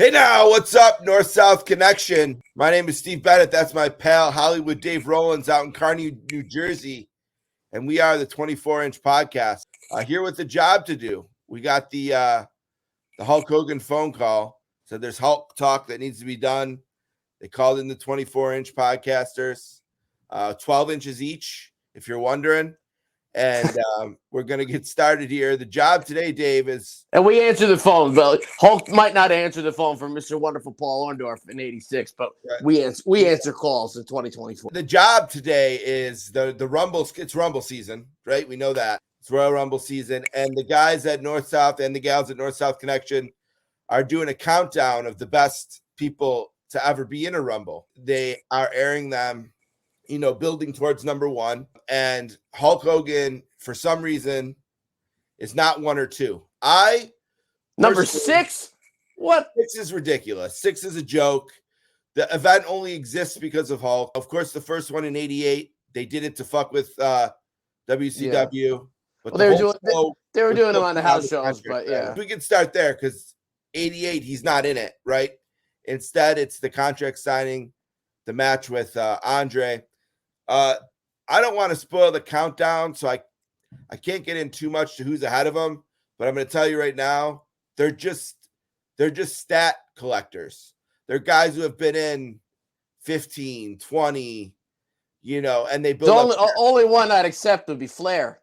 Hey now, what's up, North-South Connection? My name is Steve Bennett. That's my pal, Hollywood Dave Rowlands out in Kearney, New Jersey. And we are the 24-inch podcast. Here with the job to do. We got the Hulk Hogan phone call. So there's Hulk talk that needs to be done. They called in the 24-inch podcasters, 12 inches each, if you're wondering. And we're going to get started here. The job today, Dave, is... And we answer the phone, but Hulk might not answer the phone from Mr. Wonderful Paul Orndorff in 86, but we answer calls in 2024. The job today is the Rumble. It's Rumble season, right? We know that. It's Royal Rumble season. And the guys at North-South and the gals at North-South Connection are doing a countdown of the best people to ever be in a Rumble. They are airing them, building towards number one. And Hulk Hogan, for some reason, is not one or two. Number six? What? 6 is ridiculous. 6 is a joke. The event only exists because of Hulk. Of course, the first one in 88, they did it to fuck with WCW. Yeah. But they were doing them on the house shows, but yeah. We can start there because 88, he's not in it, right? Instead, it's the contract signing, the match with Andre. I don't want to spoil the countdown, so I can't get in too much to who's ahead of them, but I'm going to tell you right now, they're just stat collectors. They're guys who have been in 15, 20, and they build only one I'd accept would be Flair.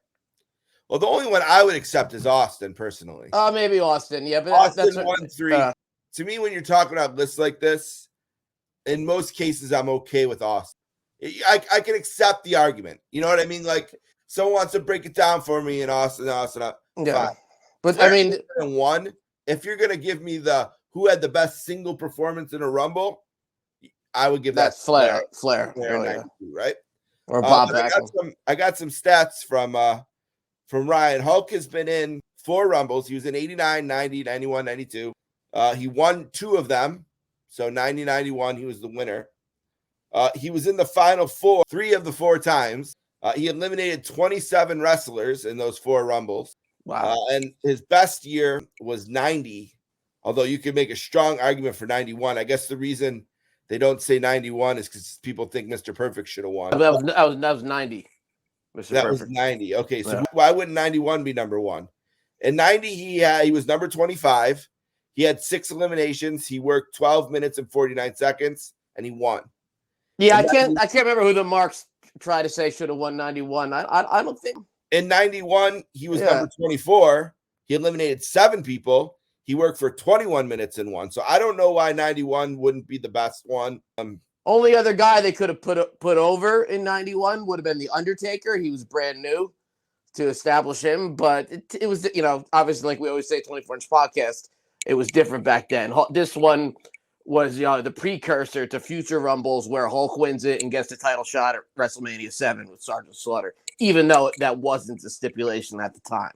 Well, the only one I would accept is Austin, personally. Maybe Austin, yeah. But Austin 1-3. To me, when you're talking about lists like this, in most cases, I'm okay with Austin. I can accept the argument. You know what I mean? Like, someone wants to break it down for me in Austin. Yeah. Fine. But Flair, I mean, one, if you're going to give me who had the best single performance in a Rumble, I would give that Flair. Yeah. Right? Or Bob Backlund. I got some stats from Ryan. Hulk has been in 4 Rumbles. He was in 89, 90, 91, 92. He won 2 of them. So 90, 91, he was the winner. He was in the final 4, 3 of the 4 times. He eliminated 27 wrestlers in those 4 Rumbles. Wow. And his best year was 90, although you could make a strong argument for 91. I guess the reason they don't say 91 is because people think Mr. Perfect should have won. That was 90. That was 90. Okay, so why wouldn't 91 be number 1? In 90, he was number 25. He had 6 eliminations. He worked 12 minutes and 49 seconds, and he won. Yeah, I can't remember who the marks try to say should have won 91. I don't think. In 91, he was number 24. He eliminated 7 people. He worked for 21 minutes and won. So I don't know why 91 wouldn't be the best one. Only other guy they could have put over in 91 would have been The Undertaker. He was brand new to establish him, but it was, obviously, like we always say, 24-inch podcast, it was different back then. This one was the precursor to future Rumbles where Hulk wins it and gets the title shot at WrestleMania 7 with Sergeant Slaughter, even though that wasn't the stipulation at the time.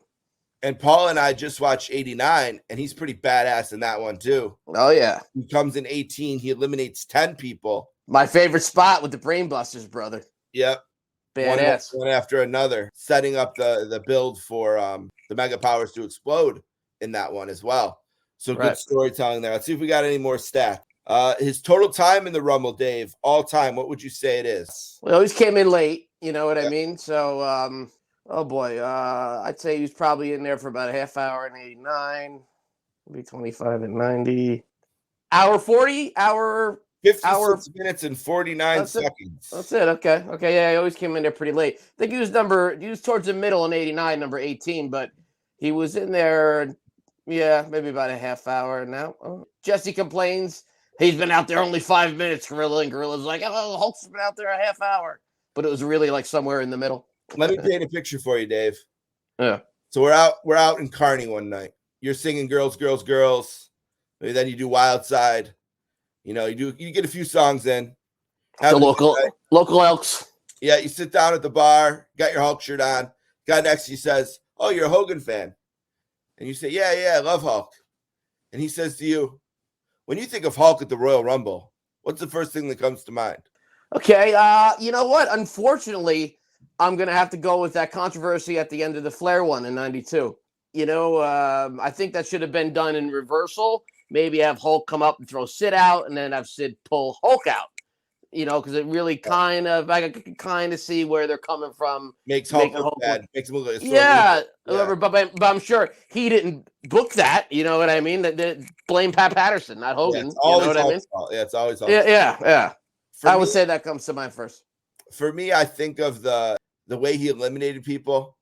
And Paul and I just watched 89, and he's pretty badass in that one, too. Oh, yeah. He comes in 18. He eliminates 10 people. My favorite spot with the Brainbusters, brother. Yep. Badass. One after another, setting up the build for the Mega Powers to explode in that one as well. So good storytelling there. Let's see if we got any more stats. His total time in the Rumble, Dave, all time, what would you say it is? Well, he always came in late, you know what I mean? So, oh boy, I'd say he was probably in there for about a half hour in 89, maybe 25 and 90. Hour 40, 56 minutes and 49 seconds. That's it. Okay. Yeah, he always came in there pretty late. I think he was towards the middle in 89, number 18, but he was in there, maybe about a half hour now. Jesse complains he's been out there only 5 minutes, Gorilla, and Gorilla's like, oh, Hulk's been out there a half hour. But it was really like somewhere in the middle. Let me paint a picture for you, Dave. Yeah. So we're out in Kearney one night. You're singing Girls, Girls, Girls. Maybe then you do Wild Side. You get a few songs in. The local Elks. Yeah, you sit down at the bar, got your Hulk shirt on. Guy next to you says, oh, you're a Hogan fan. And you say, yeah, I love Hulk. And he says to you, when you think of Hulk at the Royal Rumble, what's the first thing that comes to mind? Okay, you know what? Unfortunately, I'm going to have to go with that controversy at the end of the Flair one in 92. I think that should have been done in reversal. maybe have Hulk come up and throw Sid out, and then have Sid pull Hulk out. Because it really I can kind of see where they're coming from. Makes Hulk look bad. Makes him look like a yeah. But I'm sure he didn't book that. You know what I mean? That blame Pat Patterson, not Hogan. It's always you know what I mean? Fault. Yeah, it's always Hulk's yeah. I would say that comes to mind first. For me, I think of the way he eliminated people.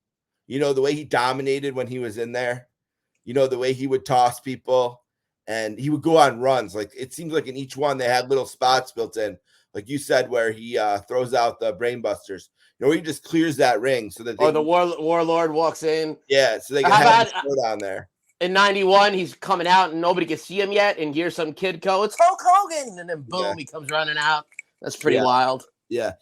The way he dominated when he was in there. The way he would toss people, and he would go on runs. Like, it seems like in each one they had little spots built in. Like you said, where he throws out the brain busters. He just clears that ring so that the warlord walks in. Yeah, so they can have a show down there. In 91, he's coming out and nobody can see him yet, and here's some kid go, "It's Hulk Hogan," and then boom, he comes running out. That's pretty wild. Yeah.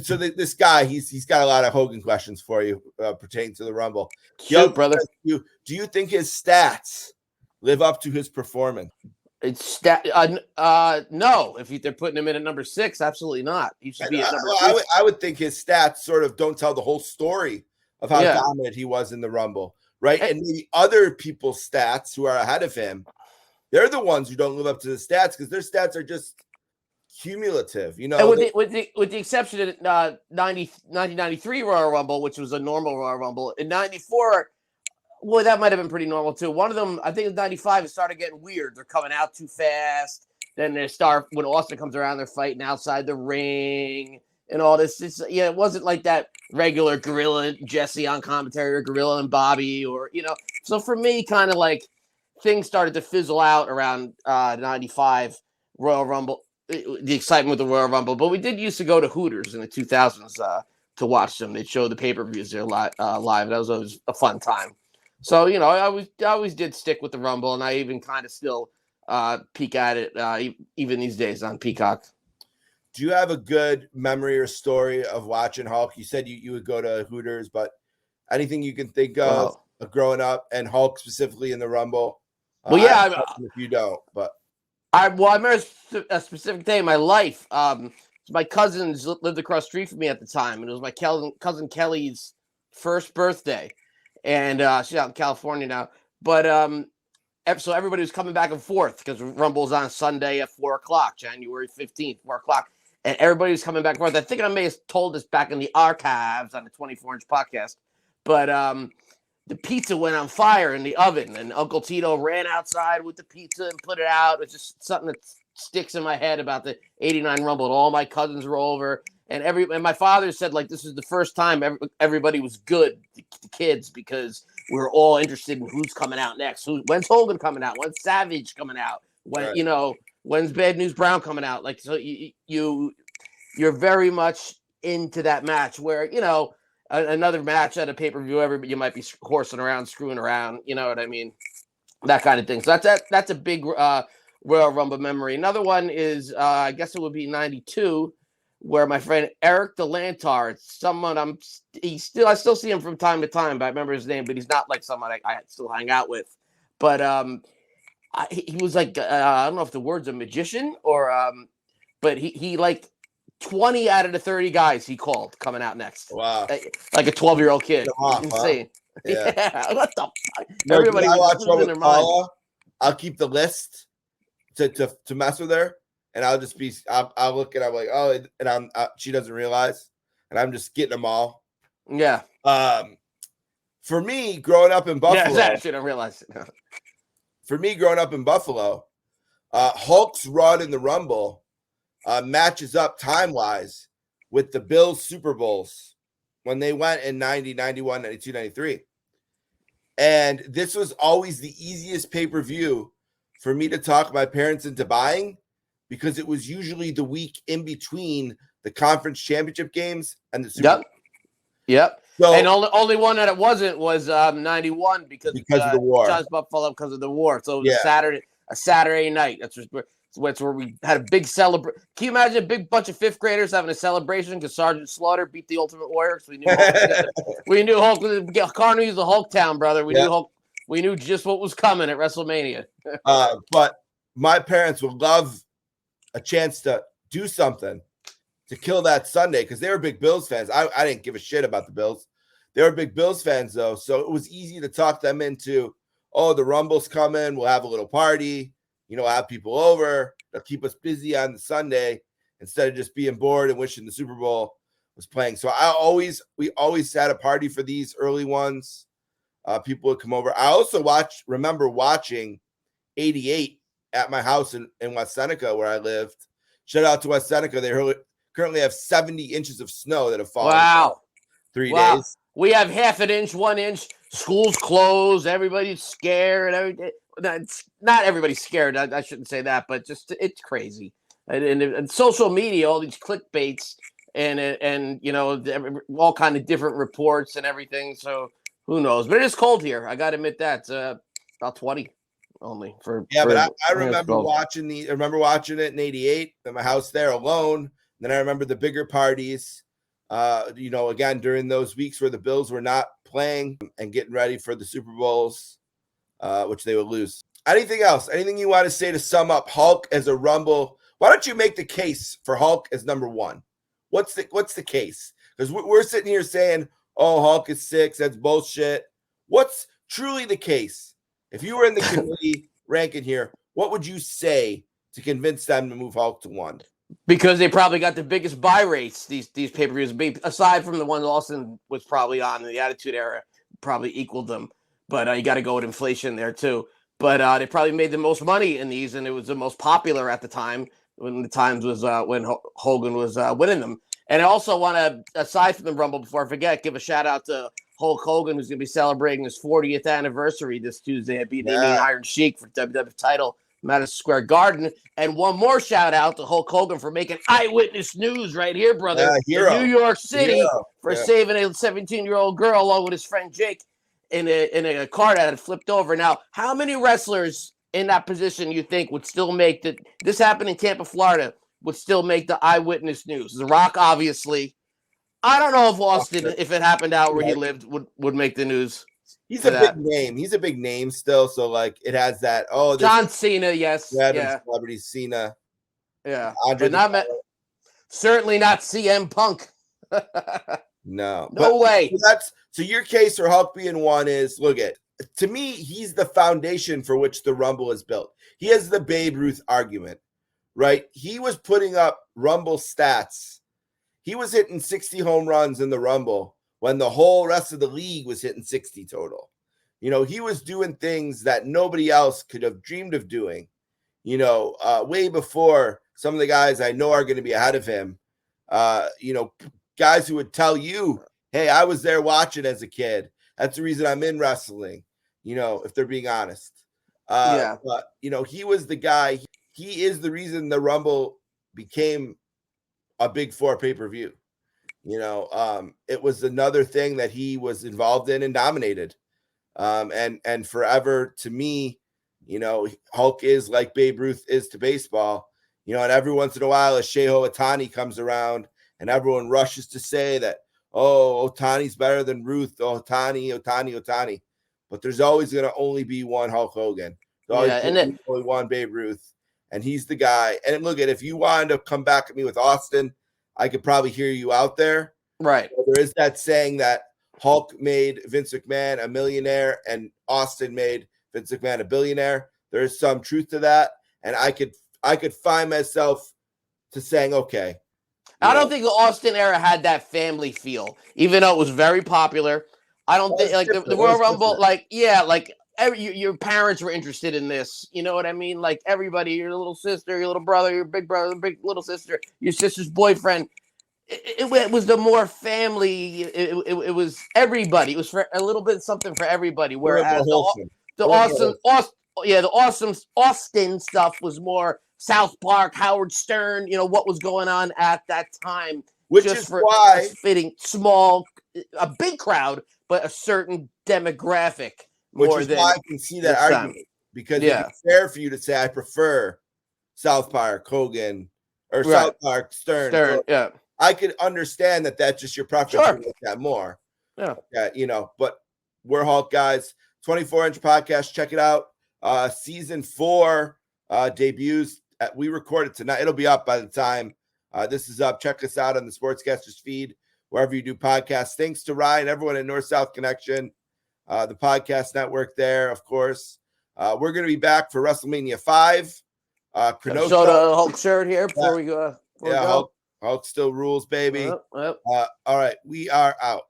So this guy, he's got a lot of Hogan questions for you pertaining to the Rumble. Shoot, brother. Do you think his stats live up to his performance? It's no. If they're putting him in at number 6, absolutely not. He should be at number 3. I would think his stats sort of don't tell the whole story of how dominant he was in the Rumble, right? And the other people's stats who are ahead of him, they're the ones who don't live up to the stats because their stats are just cumulative. And with the exception of 1993 Royal Rumble, which was a normal Royal Rumble, in 94. Well, that might have been pretty normal too. One of them, I think, in '95, it started getting weird. They're coming out too fast. Then when Austin comes around, they're fighting outside the ring and all this. It wasn't like that regular Gorilla Jesse on commentary or Gorilla and Bobby So for me, kind of like things started to fizzle out around '95 Royal Rumble, the excitement with the Royal Rumble. But we did used to go to Hooters in the 2000s to watch them. They'd show the pay-per-views there live. That was always a fun time. So, I always did stick with the Rumble, and I even kind of still peek at it even these days on Peacock. Do you have a good memory or story of watching Hulk? You said you would go to Hooters, but anything you can think of growing up and Hulk specifically in the Rumble? Well, yeah. If you don't, but I remember a specific day in my life. My cousins lived across the street from me at the time, and it was my cousin Kelly's first birthday. And she's out in California now. But so everybody was coming back and forth because Rumble's on Sunday at 4:00, January 15th, 4:00. And everybody was coming back and forth. I think I may have told this back in the archives on the 24-inch podcast. But the pizza went on fire in the oven. And Uncle Tito ran outside with the pizza and put it out. It's just something that sticks in my head about the 89 Rumble. And all my cousins were over. And my father said, like, this is the first time everybody was good, the kids, because we were all interested in who's coming out next. When's Hogan coming out? When's Savage coming out? When's Bad News Brown coming out? Like, so you're very much into that match where, another match at a pay-per-view, you might be horsing around, screwing around, you know what I mean? That kind of thing. So that's a big Royal Rumble memory. Another one is, I guess it would be 92, where my friend Eric Delantar, it's someone I still see him from time to time, but I remember his name, but he's not like someone I still hang out with. But he was like, I don't know if the word's a magician or, but he like 20 out of the 30 guys he called coming out next. Wow. Like a 12-year-old kid. Insane. Huh? Yeah. What the fuck? Everybody was losing their mind. I'll keep the list to mess with her. And I'll just be, I'll look and I'm like, oh, and she doesn't realize, and I'm just getting them all. Yeah. For me, growing up in Buffalo, yeah, she don't realize it. For me, growing up in Buffalo, Hulk's run in the Rumble matches up time wise with the Bills Super Bowls when they went in 90, 91, 92, 93. And this was always the easiest pay-per-view for me to talk my parents into buying, because it was usually the week in between the conference championship games and the Super Bowl. Yep. So, and only one that it wasn't was 91 because of the war. John's Buffalo because of the war. So it was a Saturday night. That's where we had a big celebration. Can you imagine a big bunch of fifth graders having a celebration because Sergeant Slaughter beat the Ultimate Warrior? So we knew Hulk. Carney was the Hulk town, brother. We knew Hulk. We knew just what was coming at WrestleMania. But my parents would love a chance to do something to kill that Sunday because they were big Bills fans. I didn't give a shit about the Bills. They were big Bills fans, though. So it was easy to talk them into, oh, the Rumble's coming. We'll have a little party. have people over. They'll keep us busy on the Sunday instead of just being bored and wishing the Super Bowl was playing. So we always had a party for these early ones. People would come over. I also remember watching 88 at my house in West Seneca where I lived. Shout out to West Seneca. They currently have 70 inches of snow that have fallen. Wow. 3 days. We have half an inch, 1 inch. School's closed. Everybody's scared. Not everybody's scared. I shouldn't say that, but just it's crazy. And social media, all these clickbaits and all kind of different reports and everything. So who knows? But it is cold here. I got to admit that. About 20 only for. Yeah, but I remember watching it in 88 at my house there alone. Then I remember the bigger parties. Again, during those weeks where the Bills were not playing and getting ready for the Super Bowls, which they would lose. Anything else? Anything you want to say to sum up Hulk as a Rumble? Why don't you make the case for Hulk as number one? What's the case? Because we're sitting here saying, oh, Hulk is 6. That's bullshit. What's truly the case? If you were in the committee ranking here, what would you say to convince them to move Hulk to 1? Because they probably got the biggest buy rates, these pay-per-views, aside from the one Austin was probably on in the Attitude Era, probably equaled them. But you got to go with inflation there too. But they probably made the most money in these, and it was the most popular at the time when Hogan was winning them. And I also want to, aside from the Rumble, before I forget, give a shout out to Hulk Hogan, who's going to be celebrating his 40th anniversary this Tuesday at beating the Iron Sheik for WWF title. Madison Square Garden. And one more shout out to Hulk Hogan for making eyewitness news right here, brother. In New York City for saving a 17-year-old girl along with his friend Jake in a car that had flipped over. Now, how many wrestlers in that position you think would still make this happened in Tampa, Florida, would still make the eyewitness news? The Rock, obviously. I don't know if Austin, if it happened out where he lived, would make the news. He's a big name. He's a big name still. So like it has that. Oh, John Cena, yes, celebrity Cena, but certainly not CM Punk. No way. So your case for Hulk being 1 is to me, he's the foundation for which the Rumble is built. He has the Babe Ruth argument, right? He was putting up Rumble stats. He was hitting 60 home runs in the Rumble when the whole rest of the league was hitting 60 total. He was doing things that nobody else could have dreamed of doing, way before some of the guys I know are going to be ahead of him. Guys who would tell you, hey, I was there watching as a kid. That's the reason I'm in wrestling, if they're being honest. But, he was the guy. He is the reason the Rumble became a Big 4 pay-per-view. It was another thing that he was involved in and dominated. And forever to me, Hulk is like Babe Ruth is to baseball, and every once in a while, a Shohei Ohtani comes around and everyone rushes to say that, oh, Ohtani's better than Ruth, Ohtani. But there's always going to only be one Hulk Hogan. There's only one Babe Ruth. And he's the guy. And look, if you wanted to come back at me with Austin, I could probably hear you out there. Right. There is that saying that Hulk made Vince McMahon a millionaire and Austin made Vince McMahon a billionaire. There is some truth to that. And I could find myself to saying, okay. I don't think the Austin era had that family feel, even though it was very popular. I don't think the Royal Rumble, your parents were interested in this. You know what I mean? Like everybody, your little sister, your little brother, your big brother, big little sister, your sister's boyfriend. It was the more family. It was everybody. It was for a little bit something for everybody. Whereas the Austin stuff was more South Park, Howard Stern. What was going on at that time, which is why fitting a big crowd, but a certain demographic. Which is why I can see that argument. Because it's fair for you to say I prefer South Park, Hogan, or South Park, Stern. Yeah. I could understand that that's just your preference. Sure. To make that more. Yeah. But we're Hulk guys. 24-inch podcast. Check it out. Season 4 debuts. We recorded tonight. It'll be up by the time this is up. Check us out on the Sportscasters feed, wherever you do podcasts. Thanks to Ryan, everyone at North-South Connection. The podcast network there, of course. We're going to be back for WrestleMania 5. Show the Hulk shirt here before we go. Hulk still rules, baby. Yep. All right, we are out.